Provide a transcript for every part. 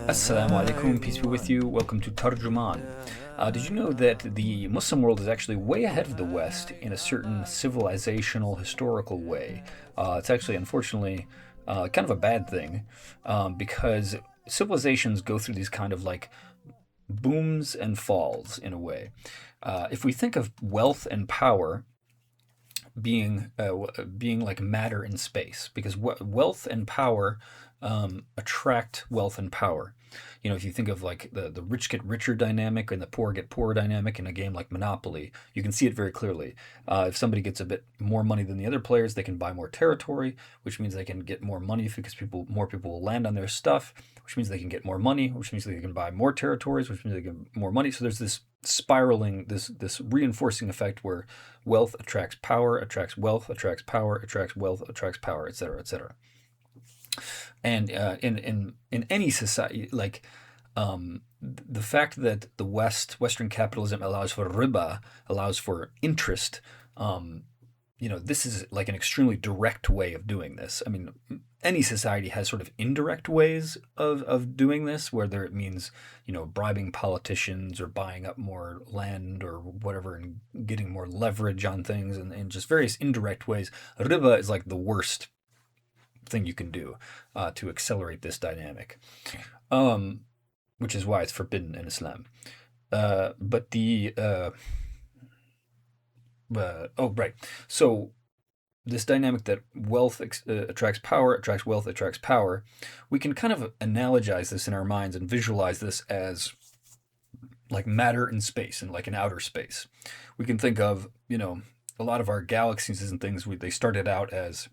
Assalamu alaikum, peace be with you. Welcome to Tarjuman. Did you know that the Muslim world is actually way ahead of the West in a certain civilizational, historical way? It's actually, unfortunately, kind of a bad thing because civilizations go through these kind of like booms and falls in a way. If we think of wealth and power being like matter in space, because wealth and power attract wealth and power. You know, if you think of like the rich get richer dynamic and the poor get poorer dynamic in a game like Monopoly, you can see it very clearly. If somebody gets a bit more money than the other players, they can buy more territory, which means they can get more money because more people will land on their stuff, which means they can get more money, which means they can buy more territories, which means they get more money. So there's this spiraling, this reinforcing effect where wealth attracts power, attracts wealth, attracts power, attracts wealth, attracts power, etc., etc. And in any society, like the fact that Western capitalism allows for riba, allows for interest, this is like an extremely direct way of doing this. I mean, any society has sort of indirect ways of doing this, whether it means, bribing politicians or buying up more land or whatever and getting more leverage on things and just various indirect ways. Riba is like the worst thing you can do to accelerate this dynamic, which is why it's forbidden in Islam. But the oh right, so this dynamic that wealth attracts power, attracts wealth, attracts power, we can kind of analogize this in our minds and visualize this as like matter in space and like in outer space. We can think of a lot of our galaxies and things. They started out as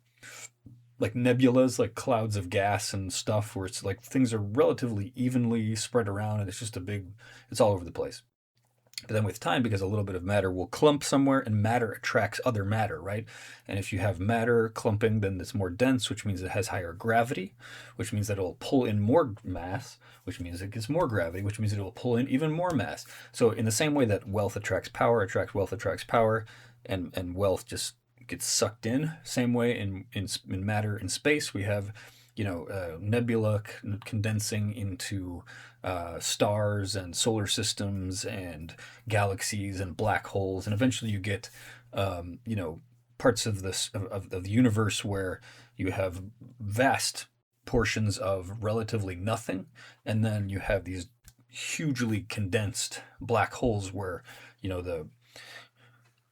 like nebulas, like clouds of gas and stuff, where it's like things are relatively evenly spread around and it's all over the place. But then with time, because a little bit of matter will clump somewhere and matter attracts other matter, right? And if you have matter clumping, then it's more dense, which means it has higher gravity, which means that it will pull in more mass, which means it gets more gravity, which means it will pull in even more mass. So in the same way that wealth attracts power, attracts wealth, attracts power, and wealth just gets sucked in, same way in matter in space, we have nebula condensing into stars and solar systems and galaxies and black holes, and eventually you get parts of this of the universe where you have vast portions of relatively nothing, and then you have these hugely condensed black holes where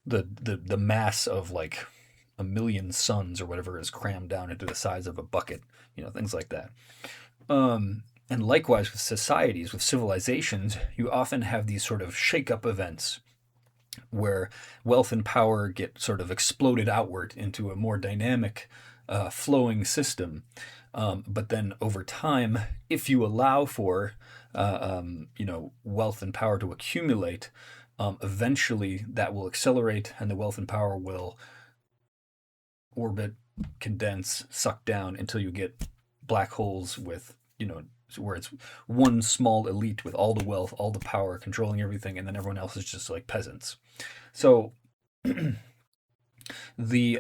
the mass of like a million suns or whatever is crammed down into the size of a bucket, things like that. And likewise with societies, with civilizations, you often have these sort of shake-up events where wealth and power get sort of exploded outward into a more dynamic, flowing system. But then over time, if you allow for, wealth and power to accumulate, eventually that will accelerate and the wealth and power will orbit, condense, suck down until you get black holes with, where it's one small elite with all the wealth, all the power, controlling everything, and then everyone else is just like peasants. So the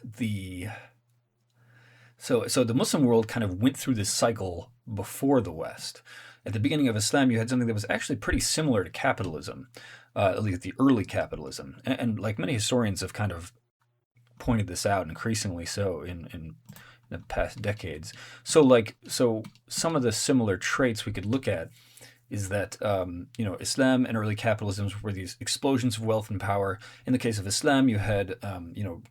the so the Muslim world kind of went through this cycle before the West. At the beginning of Islam, you had something that was actually pretty similar to capitalism, at least the early capitalism, and like many historians have kind of pointed this out, increasingly so in the past decades. So some of the similar traits we could look at is that Islam and early capitalisms were these explosions of wealth and power. In the case of Islam, you had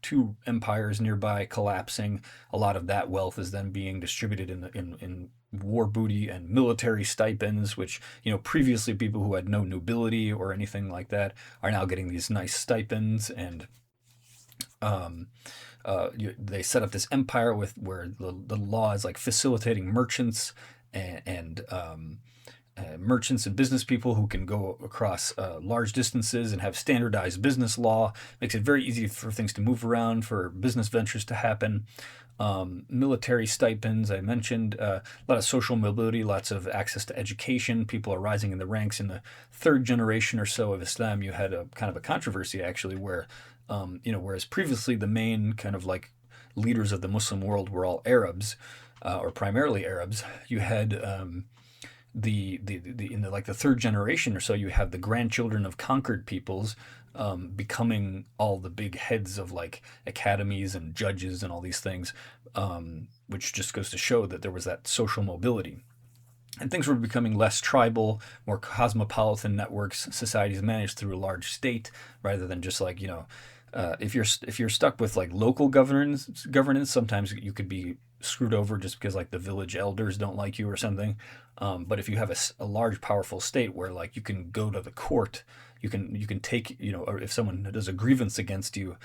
two empires nearby collapsing. A lot of that wealth is then being distributed in war booty and military stipends, which previously people who had no nobility or anything like that are now getting these nice stipends. And they set up this empire where the law is like facilitating merchants and merchants and business people who can go across large distances and have standardized business law. Makes it very easy for things to move around, for business ventures to happen. Military stipends, I mentioned, a lot of social mobility, lots of access to education. People are rising in the ranks. In the third generation or so of Islam, you had a kind of a controversy actually where, whereas previously the main kind of like leaders of the Muslim world were all Arabs, or primarily Arabs, you had the in the like the third generation or so, you have the grandchildren of conquered peoples becoming all the big heads of like academies and judges and all these things, which just goes to show that there was that social mobility. And things were becoming less tribal, more cosmopolitan networks. Societies managed through a large state rather than just like if you're stuck with like local governance, sometimes you could be screwed over just because like the village elders don't like you or something. But if you have a large, powerful state where like you can go to the court, you can take or if someone does a grievance against you,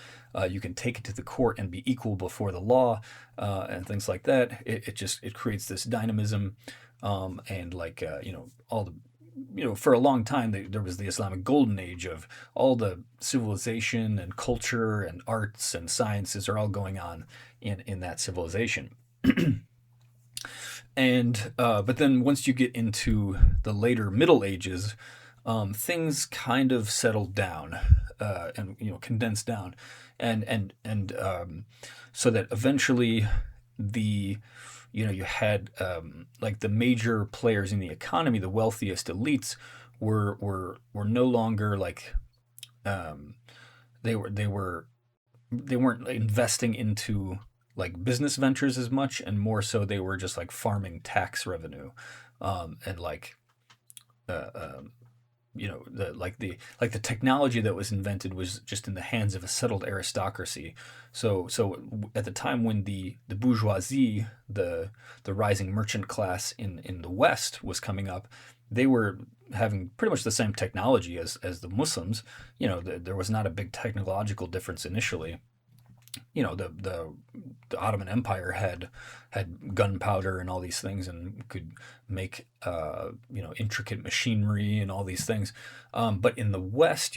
you can take it to the court and be equal before the law, and things like that. It creates this dynamism, and like all the for a long time there was the Islamic golden age of all the civilization and culture and arts and sciences are all going on in that civilization. And but then once you get into the later Middle Ages, things kind of settled down, and condensed down, and so that eventually the you had like the major players in the economy, the wealthiest elites were no longer like um, they weren't investing into like business ventures as much, and more so they were just like farming tax revenue, and like uh, um, the technology that was invented was just in the hands of a settled aristocracy. So at the time when the bourgeoisie, the rising merchant class in the West was coming up, they were having pretty much the same technology as the Muslims. There was not a big technological difference initially. The Ottoman Empire had gunpowder and all these things and could make intricate machinery and all these things. But in the West,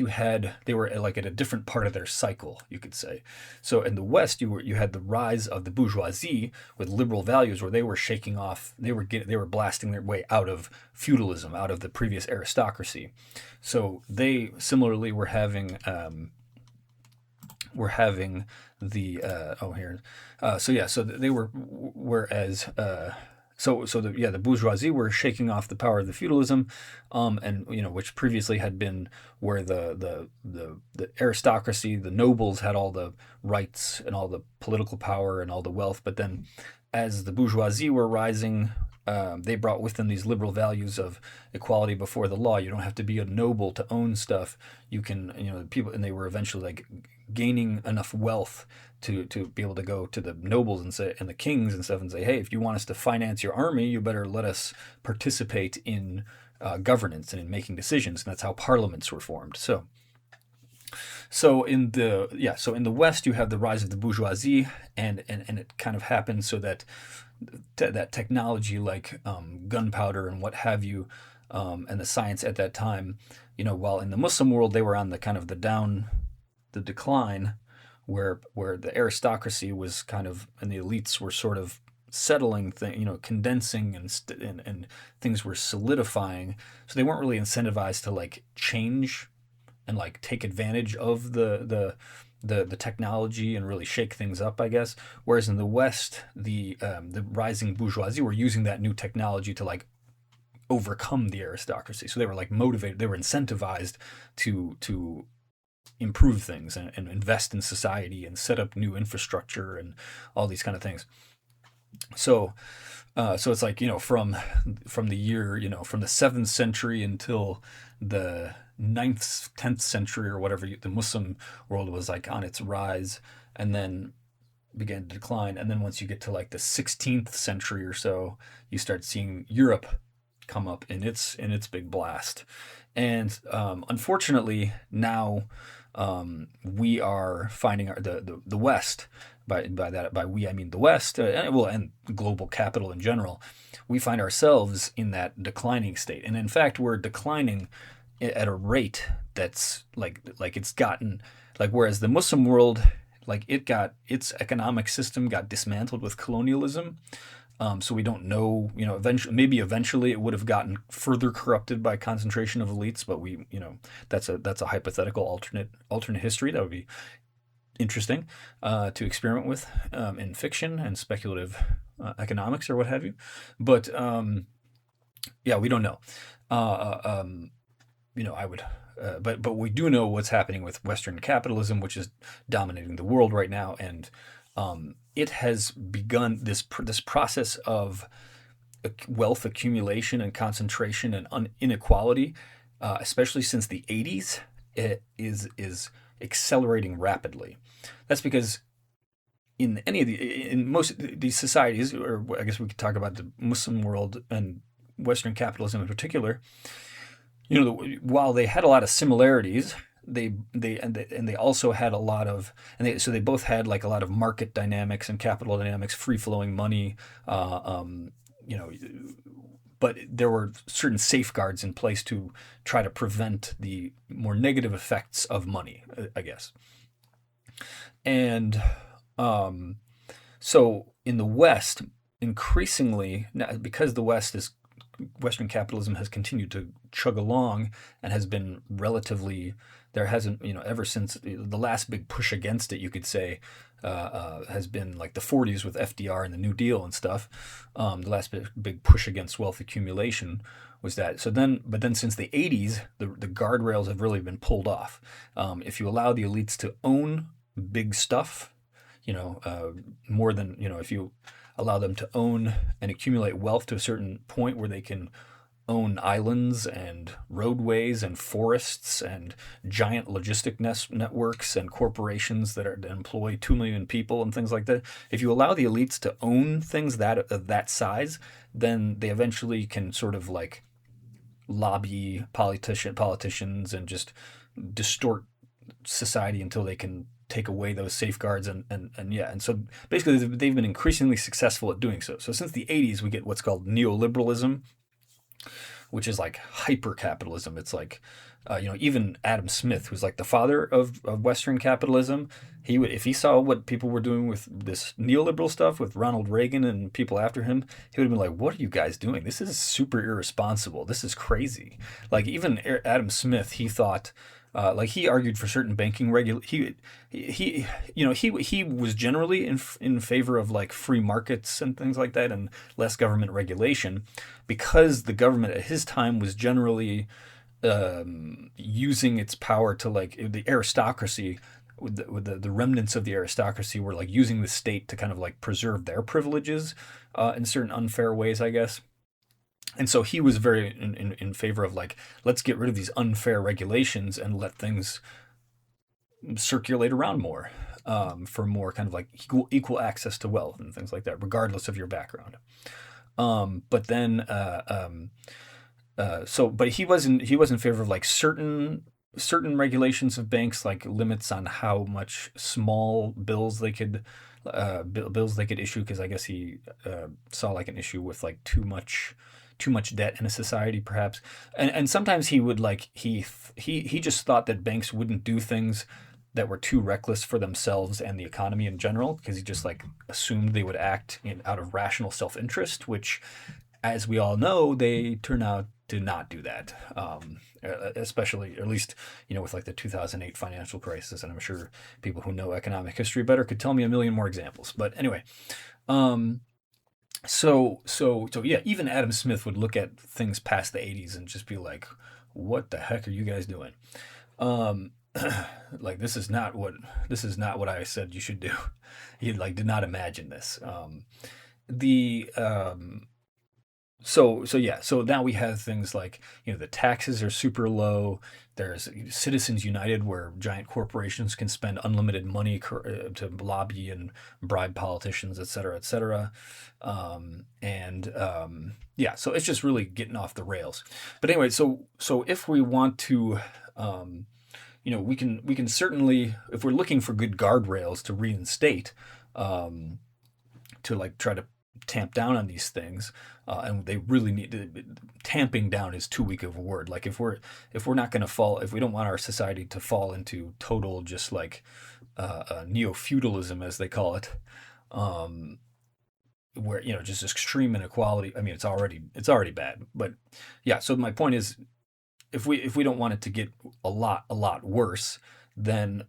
they were like at a different part of their cycle, you could say. So in the West, you had the rise of the bourgeoisie with liberal values, where they were shaking off, they were blasting their way out of feudalism, out of the previous aristocracy. So they similarly were having the oh here so yeah so they were whereas the bourgeoisie were shaking off the power of the feudalism, and which previously had been where the aristocracy, the nobles, had all the rights and all the political power and all the wealth. But then as the bourgeoisie were rising, they brought with them these liberal values of equality before the law. You don't have to be a noble to own stuff. You can, people, and they were eventually like gaining enough wealth to be able to go to the nobles and the kings and stuff and say, hey, if you want us to finance your army, you better let us participate in governance and in making decisions. And that's how parliaments were formed. So in the West, you have the rise of the bourgeoisie, and it kind of happens so that that technology like gunpowder and what have you, and the science at that time, while in the Muslim world they were on the kind of the decline, where the aristocracy was kind of, and the elites were sort of settling condensing, and things were solidifying. So they weren't really incentivized to like change and like take advantage of the technology and really shake things up, I guess. Whereas in the West, the rising bourgeoisie were using that new technology to like overcome the aristocracy. So they were like motivated, they were incentivized to improve things and invest in society and set up new infrastructure and all these kind of things. So it's like from the year from the 7th century until the 9th 10th century or whatever, the Muslim world was like on its rise, and then began to decline. And then once you get to like the 16th century or so, you start seeing Europe come up in its big blast. And unfortunately now, we are finding the West, by we I mean the West, and global capital in general. We find ourselves in that declining state, and in fact we're declining at a rate that's like it's gotten like, whereas the Muslim world, like its economic system got dismantled with colonialism. So we don't know, eventually it would have gotten further corrupted by concentration of elites, but that's a hypothetical alternate history that would be interesting to experiment with in fiction and speculative economics or what have you. But Yeah, we don't know. I would, but we do know what's happening with Western capitalism, which is dominating the world right now, and it has begun this process of wealth accumulation and concentration and inequality, especially since the '80s. It is accelerating rapidly. That's because in most of these societies, or I guess we could talk about the Muslim world and Western capitalism in particular, while they had a lot of similarities, they also had a lot of, so they both had like a lot of market dynamics and capital dynamics, free flowing money, uh, um, you know, but there were certain safeguards in place to try to prevent the more negative effects of money, I guess. And um, so in the West, increasingly, because the Western capitalism has continued to chug along and has been relatively, there hasn't, ever since the last big push against it, you could say, has been like the '40s with FDR and the New Deal and stuff. The last big push against wealth accumulation was that. But then since the '80s, the guardrails have really been pulled off. If you allow the elites to own big stuff, more than, if you allow them to own and accumulate wealth to a certain point where they can own islands and roadways and forests and giant logistic networks and corporations that employ 2 million people and things like that. If you allow the elites to own things of that size, then they eventually can sort of like lobby politicians and just distort society until they can take away those safeguards and yeah, and so basically they've been increasingly successful at doing so. So since the '80s, we get what's called neoliberalism, which is like hyper capitalism. It's like, even Adam Smith, who's like the father of Western capitalism, he would, if he saw what people were doing with this neoliberal stuff with Ronald Reagan and people after him, he would have been like, "What are you guys doing? This is super irresponsible. This is crazy." Like even Adam Smith, he thought. Like he argued for certain banking he was generally in favor of like free markets and things like that and less government regulation, because the government at his time was generally using its power to like the aristocracy, with the remnants of the aristocracy were like using the state to kind of like preserve their privileges in certain unfair ways, I guess. And so he was very in favor of like, let's get rid of these unfair regulations and let things circulate around more, for more kind of like equal access to wealth and things like that, regardless of your background. But then but he was in favor of like certain regulations of banks, like limits on how much small bills they could bills they could issue, because I guess he saw like an issue with like too much debt in a society, perhaps. And sometimes he would like he just thought that banks wouldn't do things that were too reckless for themselves and the economy in general, because he just like assumed they would act out of rational self-interest, which, as we all know, they turn out to not do that. Especially, or at least, with like the 2008 financial crisis. And I'm sure people who know economic history better could tell me a million more examples. But anyway, um, so yeah, even Adam Smith would look at things past the '80s and just be like, "What the heck are you guys doing?" Um, like this is not what I said you should do. He like did not imagine this. The So yeah, so now we have things like, the taxes are super low. There's Citizens United, where giant corporations can spend unlimited money to lobby and bribe politicians, et cetera, et cetera. And Yeah, so it's just really getting off the rails. But anyway, so if we want to, we can certainly, if we're looking for good guardrails to reinstate, um, to like try to tamp down on these things, and they really need to, tamping down is too weak of a word. Like if we're not going to fall, if we don't want our society to fall into total just like neo feudalism, as they call it, um, where just extreme inequality. I mean, it's already bad, but yeah. So my point is, if we don't want it to get a lot worse, then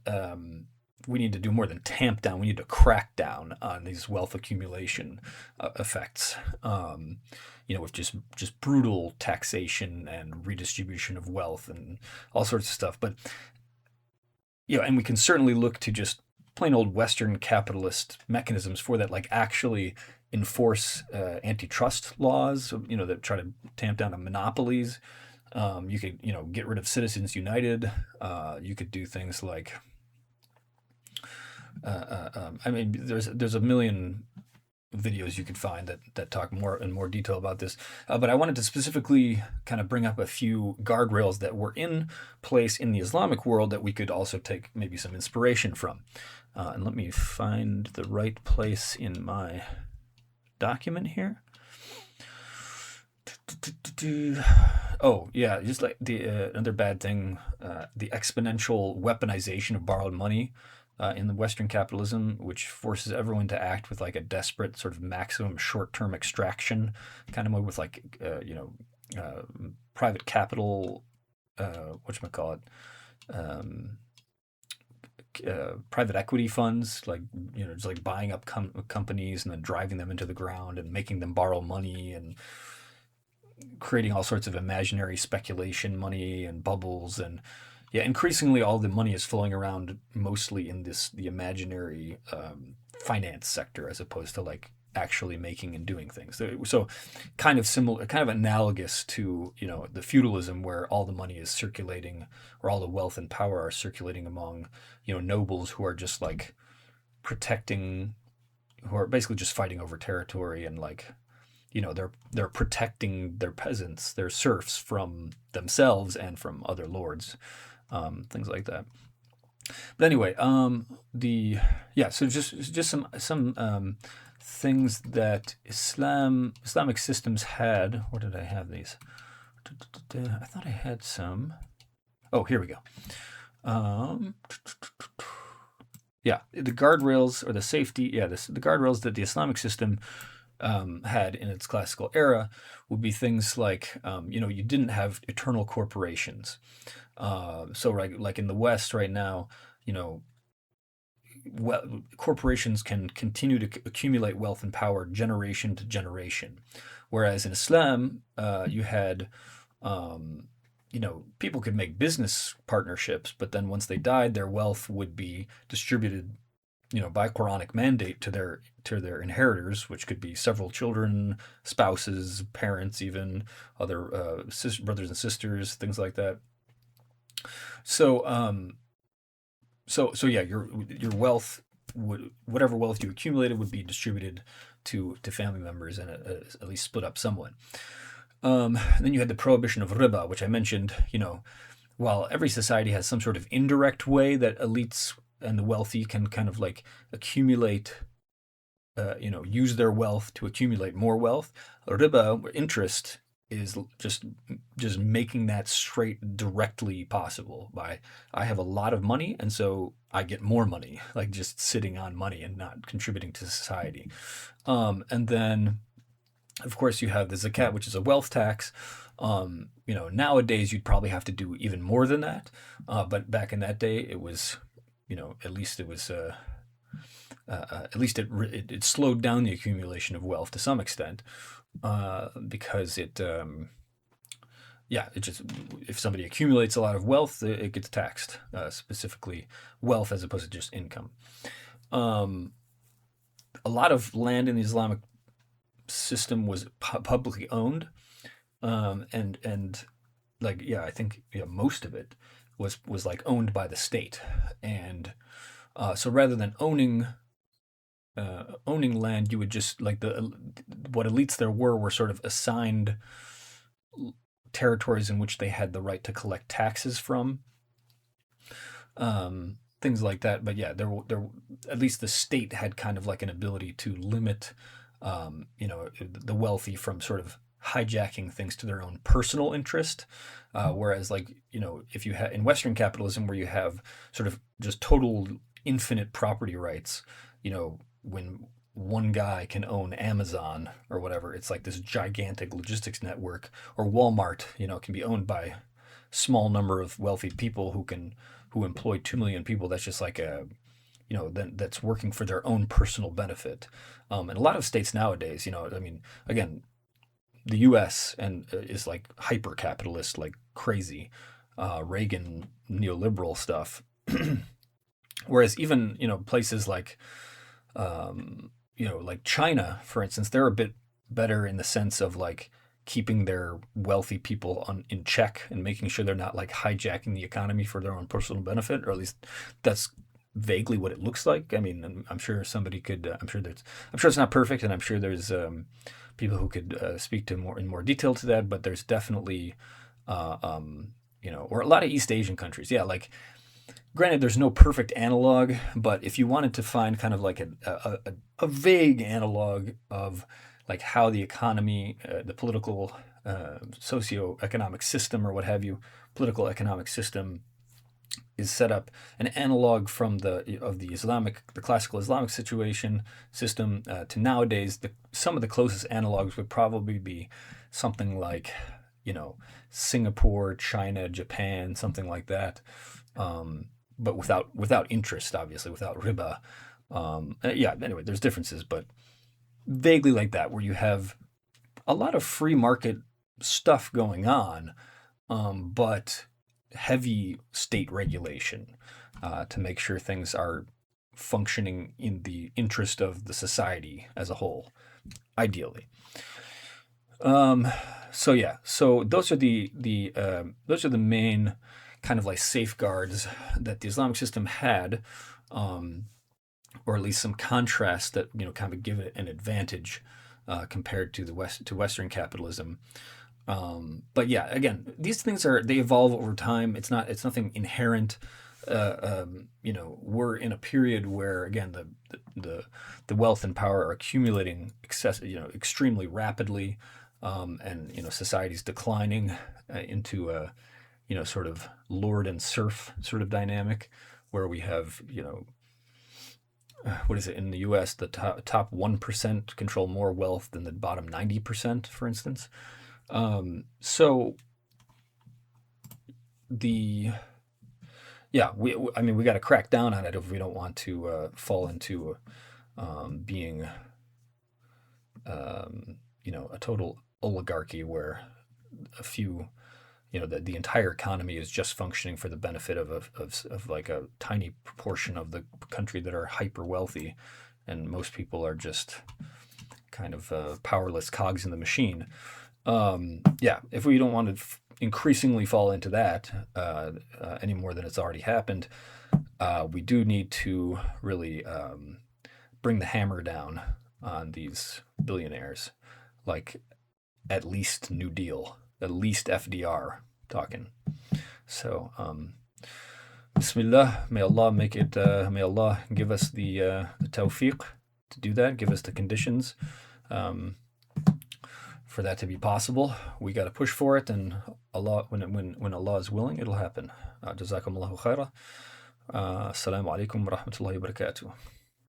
we need to do more than tamp down. We need to crack down on these wealth accumulation effects. With just brutal taxation and redistribution of wealth and all sorts of stuff. But and we can certainly look to just plain old Western capitalist mechanisms for that, like actually enforce antitrust laws, that try to tamp down on monopolies. You could, get rid of Citizens United. You could do things like, there's a million videos you could find that talk more in more detail about this. But I wanted to specifically kind of bring up a few guardrails that were in place in the Islamic world that we could also take maybe some inspiration from. And let me find the right place in my document here. Oh yeah, just like the another bad thing, the exponential weaponization of borrowed money in the Western capitalism, which forces everyone to act with like a desperate sort of maximum short-term extraction kind of mode, with like private capital, whatchamacallit, private equity funds, like just like buying up companies and then driving them into the ground and making them borrow money and creating all sorts of imaginary speculation money and bubbles. And increasingly all the money is flowing around mostly in the imaginary finance sector, as opposed to like actually making and doing things. So kind of similar, kind of analogous to the feudalism, where all the money is circulating, or all the wealth and power are circulating among nobles who are just like protecting, who are basically just fighting over territory, and like they're protecting their peasants, their serfs, from themselves and from other lords, things like that. But anyway, so just some things that Islamic systems had. Where did I have these? I thought I had some. Oh, here we go. The guardrails, or the safety. The guardrails that the Islamic system had in its classical era would be things like, you didn't have eternal corporations. So like in the West right now, corporations can continue to accumulate wealth and power generation to generation. Whereas in Islam, you had, people could make business partnerships, but then once they died, their wealth would be distributed by Quranic mandate to their inheritors, which could be several children, spouses, parents, even other brothers and sisters, things like that. So your wealth whatever wealth you accumulated would be distributed to family members, and at least split up somewhat. Then you had the prohibition of riba, which I mentioned. While every society has some sort of indirect way that elites and the wealthy can kind of like accumulate, use their wealth to accumulate more wealth. Riba, interest, is just making that straight directly possible by, I have a lot of money and so I get more money, like just sitting on money and not contributing to society. And then of course you have the zakat, which is a wealth tax. Nowadays you'd probably have to do even more than that. But back in that day it was, at least it was, at least it slowed down the accumulation of wealth to some extent, because it just, if somebody accumulates a lot of wealth, it gets taxed, specifically wealth as opposed to just income. A lot of land in the Islamic system was publicly owned, and like I think most of it was like owned by the state, and so rather than owning land, you would just like what elites there were sort of assigned territories in which they had the right to collect taxes from, things like that. But there at least the state had kind of like an ability to limit, the wealthy from sort of hijacking things to their own personal interest. Whereas like, if you have in Western capitalism, where you have sort of just total infinite property rights, when one guy can own Amazon or whatever, it's like this gigantic logistics network. Or Walmart, can be owned by a small number of wealthy people who employ 2 million people. That's just like then that's working for their own personal benefit. And a lot of states nowadays, I mean, again, the U.S. and is like hyper capitalist, like crazy, Reagan neoliberal stuff. Whereas even places like like China, for instance, they're a bit better in the sense of like keeping their wealthy people in check and making sure they're not like hijacking the economy for their own personal benefit, or at least that's vaguely what it looks like. I mean, I'm sure somebody could. I'm sure it's not perfect, and I'm sure there's people who could speak to in more detail to that. But there's definitely, or a lot of East Asian countries. Yeah, like granted, there's no perfect analog, but if you wanted to find kind of like a vague analog of like how the economy, the political, socio-economic system, or what have you, political economic system is set up, an analog from the classical Islamic system to nowadays, some of the closest analogs would probably be something like, Singapore, China, Japan, something like that. But without interest, obviously, without riba. Anyway, there's differences, but vaguely like that, where you have a lot of free market stuff going on, but heavy state regulation to make sure things are functioning in the interest of the society as a whole, ideally. So those are the main kind of like safeguards that the Islamic system had, or at least some contrast that kind of give it an advantage compared to Western capitalism. But yeah, again, these things they evolve over time. It's nothing inherent. We're in a period where again the wealth and power are accumulating extremely rapidly, and society's declining into a sort of lord and serf sort of dynamic, where we have, what is it in the U.S.? The top 1% control more wealth than the bottom 90%, for instance. So I mean, we got to crack down on it if we don't want to fall into being, a total oligarchy where a few, the entire economy is just functioning for the benefit of like a tiny proportion of the country that are hyper wealthy, and most people are just kind of powerless cogs in the machine. If we don't want to increasingly fall into that any more than it's already happened, we do need to really bring the hammer down on these billionaires, like at least New Deal, at least FDR talking. So, Bismillah, may Allah may Allah give us the tawfiq to do that, give us the conditions for that to be possible. We got to push for it, and Allah, when Allah is willing, it'll happen. Jazakumullahu khaira. Assalamu alaikum wa rahmatullahi wa barakatuh.